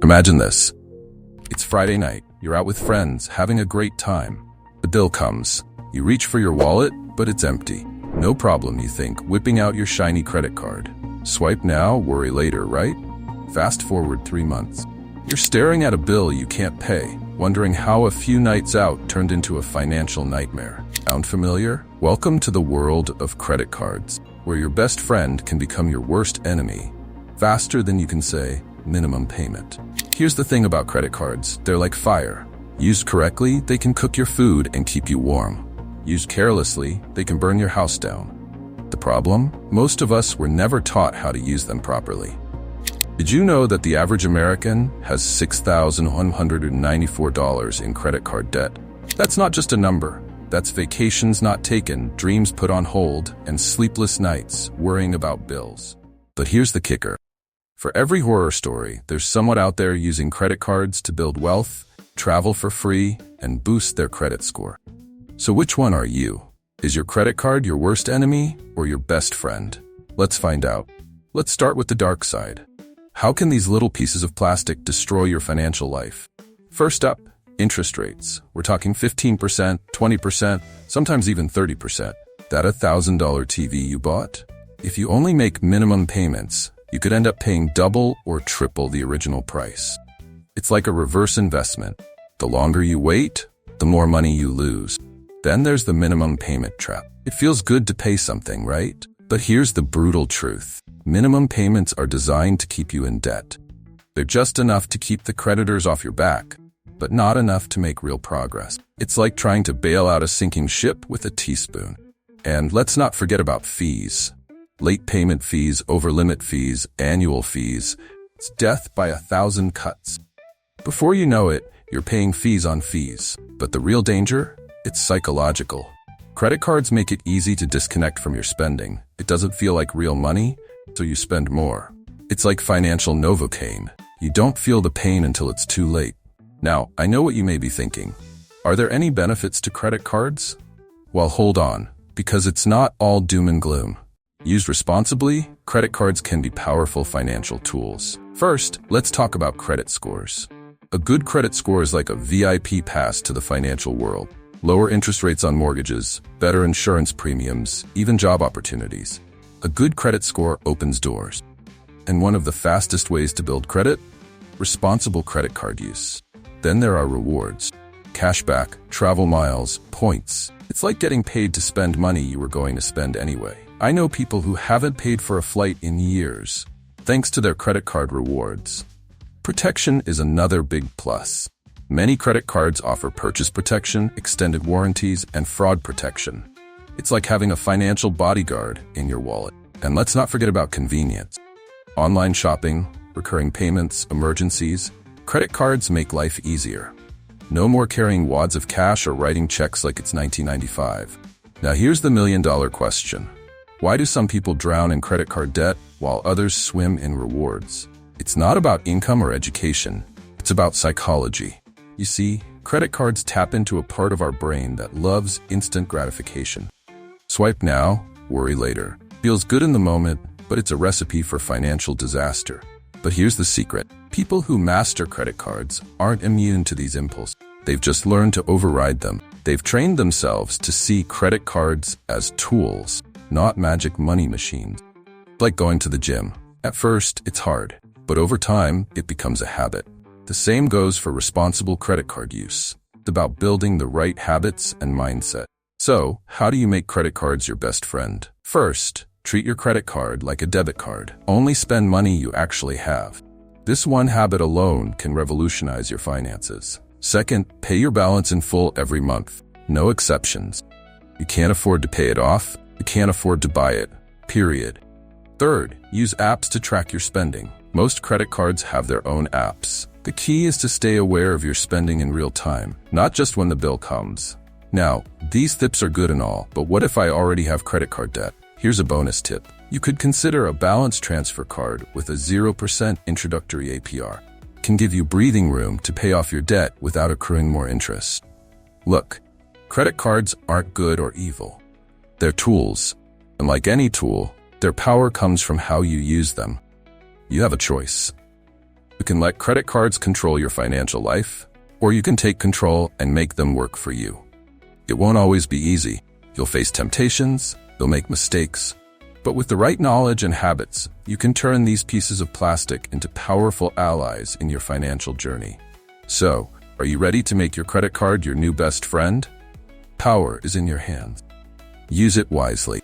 Imagine this. It's Friday night. You're out with friends, having a great time. The bill comes. You reach for your wallet, but it's empty. No problem, you think, whipping out your shiny credit card. Swipe now, worry later, right? Fast forward 3 months. You're staring at a bill you can't pay, wondering how a few nights out turned into a financial nightmare. Sound familiar? Welcome to the world of credit cards, where your best friend can become your worst enemy, faster than you can say minimum payment. Here's the thing about credit cards. They're like fire. Used correctly, they can cook your food and keep you warm. Used carelessly, they can burn your house down. The problem? Most of us were never taught how to use them properly. Did you know that the average American has $6,194 in credit card debt? That's not just a number. That's vacations not taken, dreams put on hold, and sleepless nights worrying about bills. But here's the kicker. For every horror story, there's someone out there using credit cards to build wealth, travel for free, and boost their credit score. So which one are you? Is your credit card your worst enemy or your best friend? Let's find out. Let's start with the dark side. How can these little pieces of plastic destroy your financial life? First up, interest rates. We're talking 15%, 20%, sometimes even 30%. That $1,000 TV you bought? If you only make minimum payments, you could end up paying double or triple the original price. It's like a reverse investment. The longer you wait, the more money you lose. Then there's the minimum payment trap. It feels good to pay something, right? But here's the brutal truth. Minimum payments are designed to keep you in debt. They're just enough to keep the creditors off your back, but not enough to make real progress. It's like trying to bail out a sinking ship with a teaspoon. And let's not forget about fees. Late payment fees, over-limit fees, annual fees. It's death by 1,000 cuts. Before you know it, you're paying fees on fees. But the real danger? It's psychological. Credit cards make it easy to disconnect from your spending. It doesn't feel like real money, so you spend more. It's like financial Novocaine. You don't feel the pain until it's too late. Now, I know what you may be thinking. Are there any benefits to credit cards? Well, hold on, because it's not all doom and gloom. Used responsibly, credit cards can be powerful financial tools. First, let's talk about credit scores. A good credit score is like a VIP pass to the financial world. Lower interest rates on mortgages, better insurance premiums, even job opportunities. A good credit score opens doors. And one of the fastest ways to build credit? Responsible credit card use. Then there are rewards. Cashback, travel miles, points. It's like getting paid to spend money you were going to spend anyway. I know people who haven't paid for a flight in years, thanks to their credit card rewards. Protection is another big plus. Many credit cards offer purchase protection, extended warranties, and fraud protection. It's like having a financial bodyguard in your wallet. And let's not forget about convenience. Online shopping, recurring payments, emergencies. Credit cards make life easier. No more carrying wads of cash or writing checks like it's 1995. Now here's the million-dollar question. Why do some people drown in credit card debt while others swim in rewards? It's not about income or education. It's about psychology. You see, credit cards tap into a part of our brain that loves instant gratification. Swipe now, worry later. Feels good in the moment, but it's a recipe for financial disaster. But here's the secret. People who master credit cards aren't immune to these impulses. They've just learned to override them. They've trained themselves to see credit cards as tools, not magic money machines. Like going to the gym. At first, it's hard, but over time, it becomes a habit. The same goes for responsible credit card use. It's about building the right habits and mindset. So, how do you make credit cards your best friend? First, treat your credit card like a debit card. Only spend money you actually have. This one habit alone can revolutionize your finances. Second, pay your balance in full every month. No exceptions. You can't afford to pay it off. You can't afford to buy it. Period. Third, use apps to track your spending. Most credit cards have their own apps. The key is to stay aware of your spending in real time, not just when the bill comes. Now, these tips are good and all, but what if I already have credit card debt? Here's a bonus tip. You could consider a balance transfer card with a 0% introductory APR. It can give you breathing room to pay off your debt without accruing more interest. Look, credit cards aren't good or evil. They're tools, and like any tool, their power comes from how you use them. You have a choice. You can let credit cards control your financial life, or you can take control and make them work for you. It won't always be easy. You'll face temptations, you'll make mistakes, but with the right knowledge and habits, you can turn these pieces of plastic into powerful allies in your financial journey. So, are you ready to make your credit card your new best friend? Power is in your hands. Use it wisely.